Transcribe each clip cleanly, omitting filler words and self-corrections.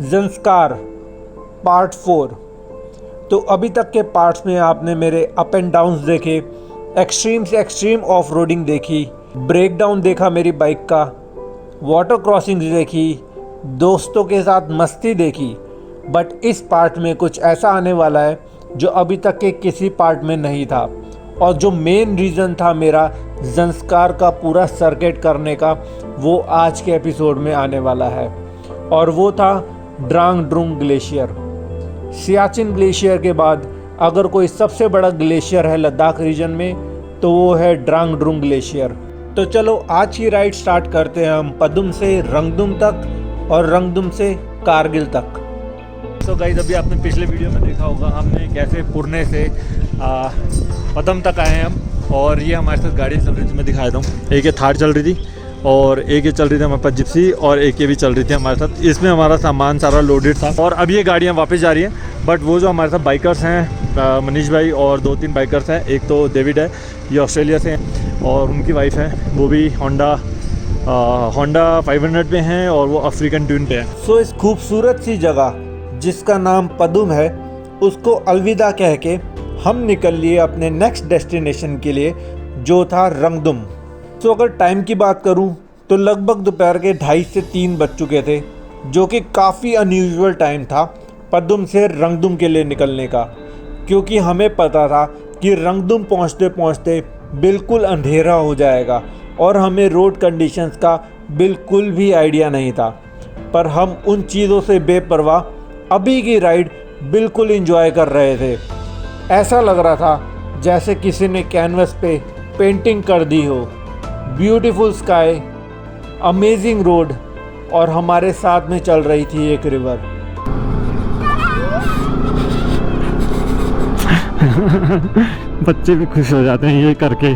Zanskar part 4। तो अभी तक के पार्ट्स में आपने मेरे अप एंड डाउन्स देखे, एक्सट्रीम से एक्सट्रीम ऑफ रोडिंग देखी, ब्रेक डाउन देखा मेरी बाइक का, वाटर क्रॉसिंग देखी, दोस्तों के साथ मस्ती देखी। बट इस पार्ट में कुछ ऐसा आने वाला है जो अभी तक के किसी पार्ट में नहीं था, और जो मेन रीज़न था मेरा ज़ंस्कार का पूरा सर्किट करने का, वो आज के एपिसोड में आने वाला है। और वो था ड्रांग ड्रुंग ग्लेशियर। सियाचिन ग्लेशियर के बाद अगर कोई सबसे बड़ा ग्लेशियर है लद्दाख रीजन में, तो वो है ड्रांग ड्रुंग ग्लेशियर। तो चलो आज की राइड स्टार्ट करते हैं हम पदुम से रंगदुम तक और रंगदुम से कारगिल तक। तो गाइस, अभी आपने पिछले वीडियो में देखा होगा हमने कैसे पुरने से पदम तक आए हैं हम, और ये हमारे साथ गाड़ी चल रही थी, मैं दिखाया था। एक ये थार चल रही थी और एक ये चल रही थी हमारे पास जिप्सी, और एक ये भी चल रही थी हमारे साथ। इसमें हमारा सामान सारा लोडेड था, और अब ये गाड़ियाँ वापस जा रही हैं। बट वो जो हमारे साथ बाइकर्स हैं, मनीष भाई और 2-3 बाइकर्स हैं, एक तो डेविड है, ये ऑस्ट्रेलिया से हैं, और उनकी वाइफ है, वो भी होंडा 500 पे हैं, और वो अफ्रीकन ट्यून पे है। सो इस खूबसूरत सी जगह जिसका नाम पदुम है, उसको अलविदा कह के हम निकल लिए अपने नेक्स्ट डेस्टिनेशन के लिए, जो था रंगदुम। तो अगर टाइम की बात करूं तो लगभग दोपहर के 2:30 से 3 बज चुके थे, जो कि काफ़ी अनयूजुअल टाइम था पदुम से रंगदुम के लिए निकलने का, क्योंकि हमें पता था कि रंगदुम पहुंचते पहुंचते बिल्कुल अंधेरा हो जाएगा और हमें रोड कंडीशंस का बिल्कुल भी आइडिया नहीं था। पर हम उन चीज़ों से बेपरवाह अभी की राइड बिल्कुल एंजॉय कर रहे थे। ऐसा लग रहा था जैसे किसी ने कैनवस पे पेंटिंग कर दी हो। ब्यूटीफुल स्काई, अमेजिंग रोड, और हमारे साथ में चल रही थी एक रिवर। बच्चे भी खुश हो जाते हैं ये करके।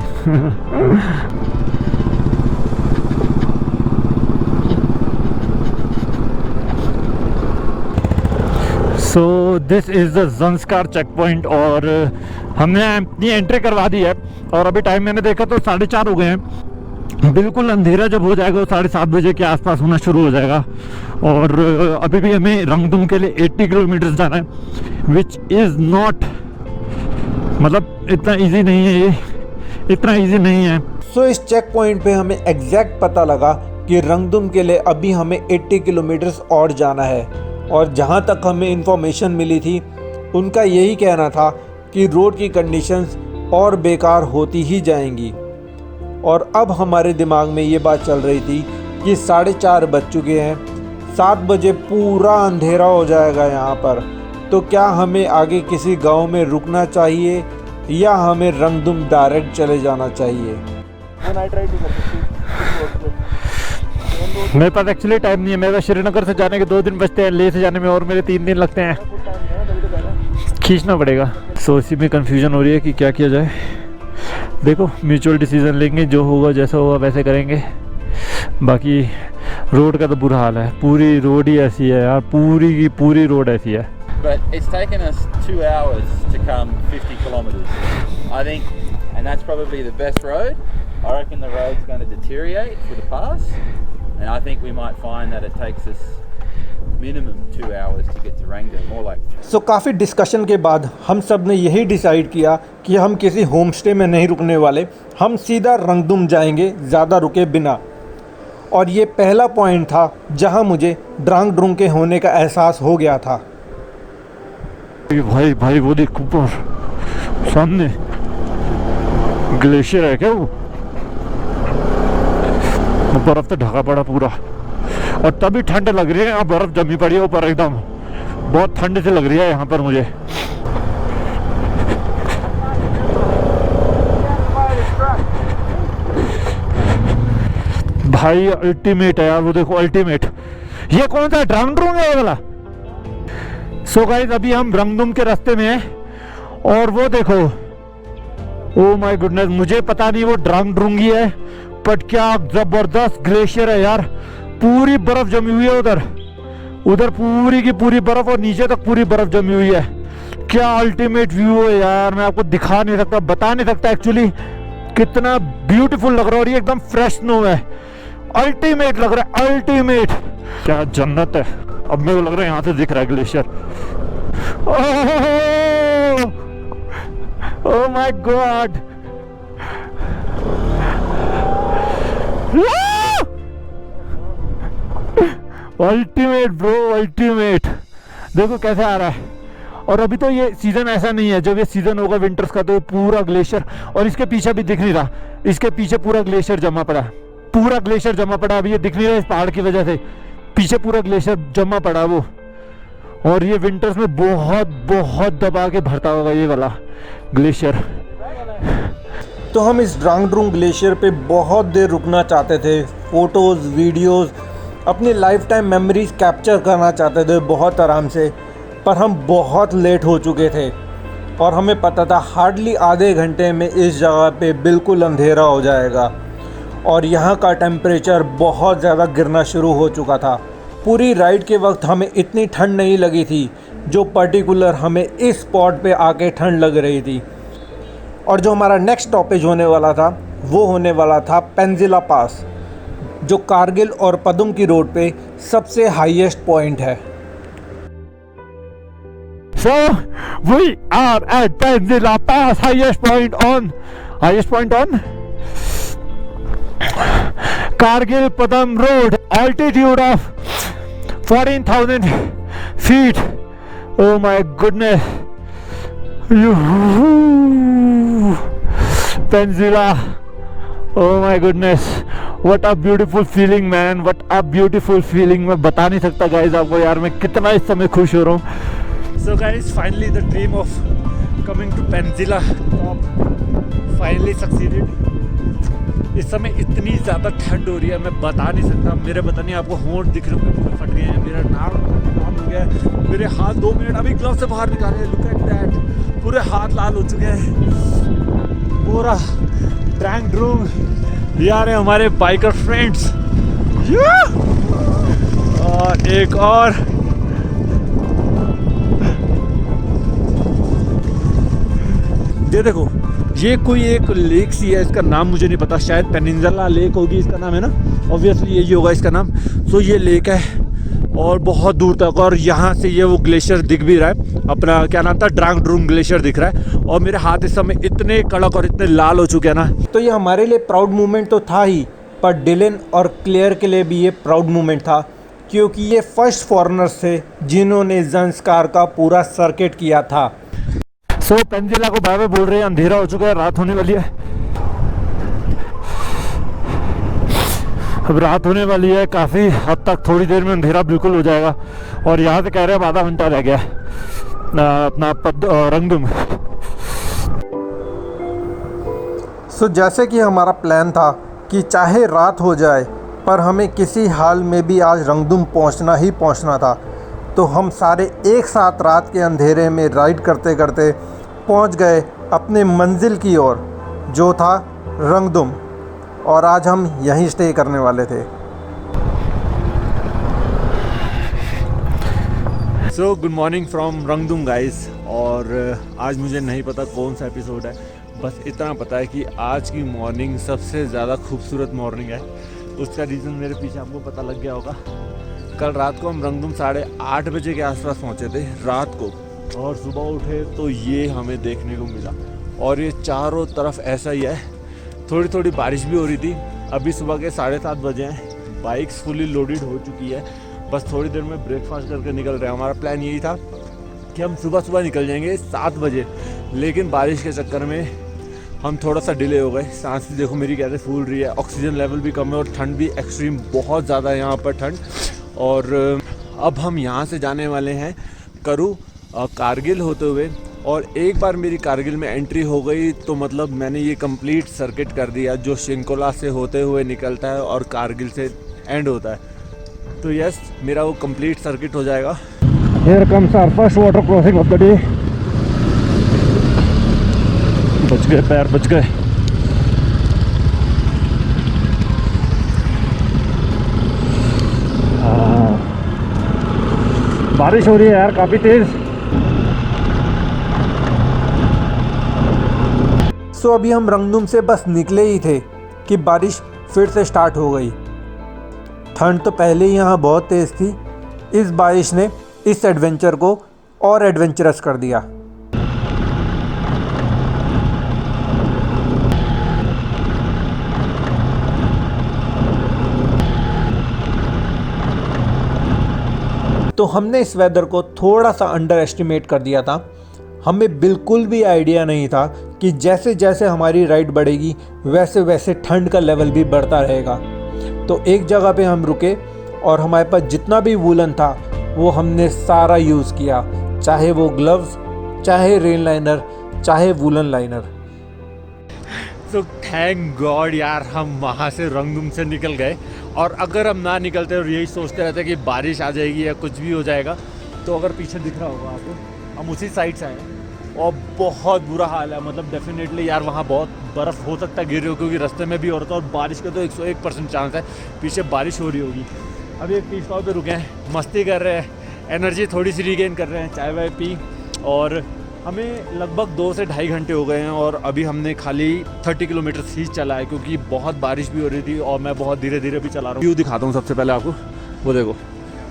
So this is the Zanskar checkpoint, और हमने अपनी एंट्री करवा दी है। और अभी टाइम मैंने देखा तो 4:30 हो गए हैं। बिल्कुल अंधेरा जब हो जाएगा, 7:30 बजे के आसपास होना शुरू हो जाएगा। और अभी भी हमें रंगदुम के लिए 80 किलोमीटर जाना है, विच इज़ नॉट, मतलब इतना ईजी नहीं है, ये इतना ईजी नहीं है। सो इस चेक पॉइंट पे हमें एग्जैक्ट पता लगा कि रंगदुम के लिए अभी हमें 80 किलोमीटर्स और जाना है। और जहाँ तक हमें इंफॉर्मेशन मिली थी, उनका यही कहना था कि रोड की कंडीशंस और बेकार होती ही जाएंगी। और अब हमारे दिमाग में ये बात चल रही थी कि 4:30 बज चुके हैं, 7 बजे पूरा अंधेरा हो जाएगा यहाँ पर। तो क्या हमें आगे किसी गांव में रुकना चाहिए या हमें रंगदुम डायरेक्ट चले जाना चाहिए? मेरे पास एक्चुअली टाइम नहीं है। मेरे पास श्रीनगर से जाने के 2 दिन बचते हैं, लेह से जाने में और मेरे 3 दिन लगते हैं, खींचना पड़ेगा। सो इसी में कंफ्यूजन हो रही है कि क्या किया जाए। देखो, म्यूचुअल डिसीजन लेंगे, जो होगा जैसा होगा वैसे करेंगे। बाकी रोड का तो बुरा हाल है, पूरी रोड ही ऐसी है यार, पूरी की पूरी रोड ऐसी है। But it's taken us 2 hours to come 50 kilometers, I think, and that's probably the best road. I reckon the road's going to deteriorate for the pass, and I think we might find that it takes us minimum 2 hours to get to Rangdum, more like 3. सो काफ़ी discussion के बाद हम सब ने यही decide किया कि हम किसी होम स्टे में नहीं रुकने वाले, हम सीधा रंगदुम जाएंगे ज़्यादा रुके बिना। और ये पहला पॉइंट था जहां मुझे ड्रांग ड्रुंग के होने का एहसास हो गया था। भाई भाई वो देख ऊपर सामने ग्लेशियर है क्या? वो बर्फ तो ढका पड़ा पूरा, और तभी ठंड लग रही है। यहाँ बर्फ जमी पड़ी है ऊपर, एकदम बहुत ठंड से लग रही है यहाँ पर मुझे। भाई अल्टीमेट है यार, वो देखो अल्टीमेट। ये कौन सा ड्रांग ड्रुंग है ये वाला? सो गाइस, अभी हम रंगदुम के रास्ते में हैं, और वो देखो, ओ माय गुडनेस, मुझे पता नहीं वो ड्रांग ड्रुंग ही है, बट क्या जबरदस्त ग्लेशियर है यार। पूरी बर्फ जमी हुई है उधर पूरी की पूरी बर्फ, और नीचे तक पूरी बर्फ जमी हुई है। क्या अल्टीमेट व्यू है यार, मैं आपको दिखा नहीं सकता, बता नहीं सकता एक्चुअली कितना ब्यूटीफुल लग रहा है। और ये एकदम फ्रेश स्नो है, अल्टीमेट लग रहा है, अल्टीमेट। क्या जन्नत है। अब मेरे को लग रहा है यहाँ से दिख रहा है glacier. Oh my God, ultimate bro, ultimate. देखो कैसे आ रहा है। और अभी तो ये सीजन ऐसा नहीं है, जब ये सीजन होगा विंटर्स का तो ये पूरा ग्लेशियर, और इसके पीछे भी दिख नहीं रहा, इसके पीछे पूरा ग्लेशियर जमा पड़ा, पूरा ग्लेशियर जमा पड़ा। अभी ये दिख नहीं रहा इस पहाड़ की वजह से, पीछे पूरा ग्लेशियर जमा पड़ा वो। और ये विंटर्स में बहुत बहुत दबा के भरता होगा ये वाला ग्लेशियर। तो हम इस ड्रांगड्रूंग ग्लेशियर पे बहुत देर रुकना चाहते थे, फ़ोटोज़ वीडियोज़ अपनी लाइफ टाइम मेमोरीज कैप्चर करना चाहते थे बहुत आराम से, पर हम बहुत लेट हो चुके थे और हमें पता था हार्डली आधे घंटे में इस जगह पे बिल्कुल अंधेरा हो जाएगा और यहाँ का टेम्परेचर बहुत ज़्यादा गिरना शुरू हो चुका था। पूरी राइड के वक्त हमें इतनी ठंड नहीं लगी थी जो पर्टिकुलर हमें इस स्पॉट पे आके ठंड लग रही थी। और जो हमारा नेक्स्ट स्टॉपेज होने वाला था वो होने वाला था पेंजिला पास, जो कारगिल और पदुम की रोड पे सबसे हाईएस्ट पॉइंट है। So we are at Penzila Pass, highest point on Kargil Padam Road, altitude of 14,000 feet. Oh my goodness, Penzila, oh my goodness, what a beautiful feeling man, what a beautiful feeling। मैं बता नहीं सकता guys आपको यार मैं कितना इस समय खुश हो रहा हूँ। So guys, finally the dream of coming to Penzila top finally succeeded। इस समय इतनी ज़्यादा ठंड हो रही है मैं बता नहीं सकता। मेरे पता नहीं आपको होंठ दिख रहे होंगे पूरे फट गए हैं, मेरा नाक हो गया है, मेरे हाथ 2 मिनट अभी ग्लव से बाहर निकाले, लुक एट दैट, पूरे हाथ लाल हो चुके हैं। पूरा ड्रांगड्रूंग ये आ रहे हैं हमारे बाइकर फ्रेंड्स। और एक और ये देखो, ये कोई एक लेक सी है, इसका नाम मुझे नहीं पता, शायद पेनिनसुला लेक होगी इसका नाम, है ना, ऑब्वियसली यही होगा इसका नाम। तो ये लेक है और बहुत दूर तक, और यहाँ से ये वो ग्लेशियर दिख भी रहा है, अपना क्या नाम था, ड्रांगड्रूंग ग्लेशियर दिख रहा है। और मेरे हाथ इस समय इतने कड़क और इतने लाल हो चुके हैं ना। तो ये हमारे लिए प्राउड मोमेंट तो था ही, पर डिलन और क्लेयर के लिए भी ये प्राउड मोमेंट था, क्योंकि ये फर्स्ट फॉरेनर्स थे जिन्होंने ज़ंस्कार का पूरा सर्किट किया था। सो पेंजिला को बाय बाय बोल रहे हैं, अंधेरा हो चुका है, रात होने वाली है। अब रात होने वाली है काफ़ी हद तक, थोड़ी देर में अंधेरा बिल्कुल हो जाएगा। और यहाँ से कह रहे हैं आधा घंटा रह गया अपना रंगदुम। सो जैसे कि हमारा प्लान था कि चाहे रात हो जाए पर हमें किसी हाल में भी आज रंगदुम पहुंचना ही पहुंचना था, तो हम सारे एक साथ रात के अंधेरे में राइड करते करते पहुंच गए अपने मंजिल की ओर, जो था रंगदुम। और आज हम यहीं स्टे करने वाले थे। So good morning from Rangdum guys. और आज मुझे नहीं पता कौन सा एपिसोड है, बस इतना पता है कि आज की मॉर्निंग सबसे ज़्यादा खूबसूरत मॉर्निंग है। उसका रीज़न मेरे पीछे आपको पता लग गया होगा। कल रात को हम रंगदुम 8:30 बजे के आसपास पहुंचे थे रात को, और सुबह उठे तो ये हमें देखने को मिला। और ये चारों तरफ ऐसा ही है, थोड़ी थोड़ी बारिश भी हो रही थी। अभी सुबह के 7:30 बजे हैं, बाइक्स फुली लोडेड हो चुकी है, बस थोड़ी देर में ब्रेकफास्ट करके निकल रहे हैं। हमारा प्लान यही था कि हम सुबह सुबह निकल जाएंगे 7 बजे, लेकिन बारिश के चक्कर में हम थोड़ा सा डिले हो गए। सांस भी देखो मेरी कैसे फूल रही है, ऑक्सीजन लेवल भी कम है और ठंड भी एक्सट्रीम बहुत ज़्यादा है यहाँ पर ठंड। और अब हम यहाँ से जाने वाले हैं करू कारगिल होते हुए, और एक बार मेरी कारगिल में एंट्री हो गई तो मतलब मैंने ये कंप्लीट सर्किट कर दिया जो शिंकोला से होते हुए निकलता है और कारगिल से एंड होता है। तो यस, मेरा वो कंप्लीट सर्किट हो जाएगा। Here comes our first water crossing of the day. बच गए, पैर बच गए। बारिश हो रही है यार काफ़ी तेज़। सो अभी हम रंगदुम से बस निकले ही थे कि बारिश फिर से स्टार्ट हो गई। ठंड तो पहले ही यहाँ बहुत तेज़ थी, इस बारिश ने इस एडवेंचर को और एडवेंचरस कर दिया। तो हमने इस वेदर को थोड़ा सा अंडर एस्टिमेट कर दिया था। हमें बिल्कुल भी आइडिया नहीं था कि जैसे जैसे हमारी राइड बढ़ेगी वैसे वैसे ठंड का लेवल भी बढ़ता रहेगा। तो एक जगह पे हम रुके और हमारे पास जितना भी वूलन था वो हमने सारा यूज़ किया, चाहे वो ग्लव्स, चाहे रेन लाइनर, चाहे वूलन लाइनर। तो थैंक गॉड यार हम वहाँ से रंगदुम से निकल गए। और अगर हम ना निकलते और यही सोचते रहते कि बारिश आ जाएगी या कुछ भी हो जाएगा, तो अगर पीछे दिख रहा होगा आपको, हम उसी साइड से आए और बहुत बुरा हाल है। मतलब डेफिनेटली यार वहाँ बहुत बर्फ़ हो सकता है गिर रही हो, क्योंकि रास्ते में भी हो रहा था और बारिश का तो 101% चांस है पीछे बारिश हो रही होगी। अभी एक टी स्टॉप पे रुके हैं, मस्ती कर रहे हैं, एनर्जी थोड़ी सी रीगेन कर रहे हैं, चाय वाय पी। और हमें लगभग 2 से ढाई घंटे हो गए हैं और अभी हमने खाली 30 किलोमीटर ही चला है, क्योंकि बहुत बारिश भी हो रही थी और मैं बहुत धीरे धीरे भी चला रहा हूँ। व्यू दिखाता हूँ सबसे पहले आपको, वो देखो,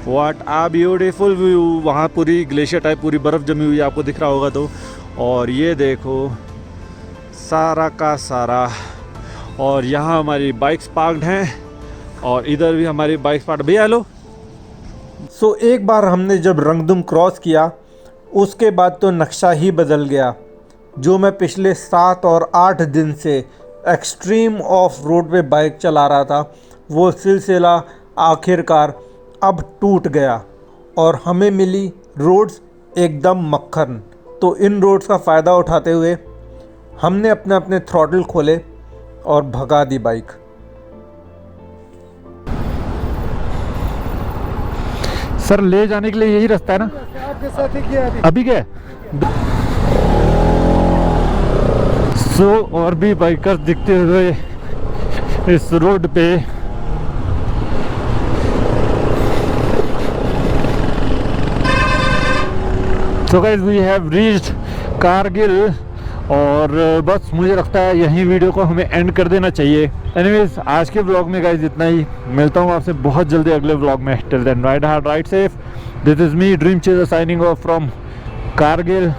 व्हाट आ ब्यूटीफुल व्यू। वहाँ पूरी ग्लेशियर टाइप पूरी बर्फ़ जमी हुई है, आपको दिख रहा होगा तो। और ये देखो सारा का सारा, और यहाँ हमारी बाइक्स पार्क्ड हैं और इधर भी हमारी बाइक्स पार्क। भैया हेलो। सो एक बार हमने जब रंगदुम क्रॉस किया उसके बाद तो नक्शा ही बदल गया। जो मैं पिछले 7 और 8 दिन से एक्सट्रीम ऑफ रोड पे बाइक चला रहा था, वो सिलसिला आखिरकार अब टूट गया और हमें मिली रोड्स एकदम मक्खन। तो इन रोड्स का फ़ायदा उठाते हुए हमने अपने अपने थ्रॉटल खोले और भगा दी बाइक। सर ले जाने के लिए यही रास्ता है ना? आपके साथ ही किया अभी क्या? सो और भी बाइकर्स दिखते हुए इस रोड पे। So guys we have reached Kargil और बस मुझे लगता है यही वीडियो को हमें एंड कर देना चाहिए। एनीवेज आज के व्लॉग में गाइस इतना ही। मिलता हूँ आपसे बहुत जल्दी अगले व्लॉग में। Till then ride hard ride safe. This is me dream chaser signing off from Kargil.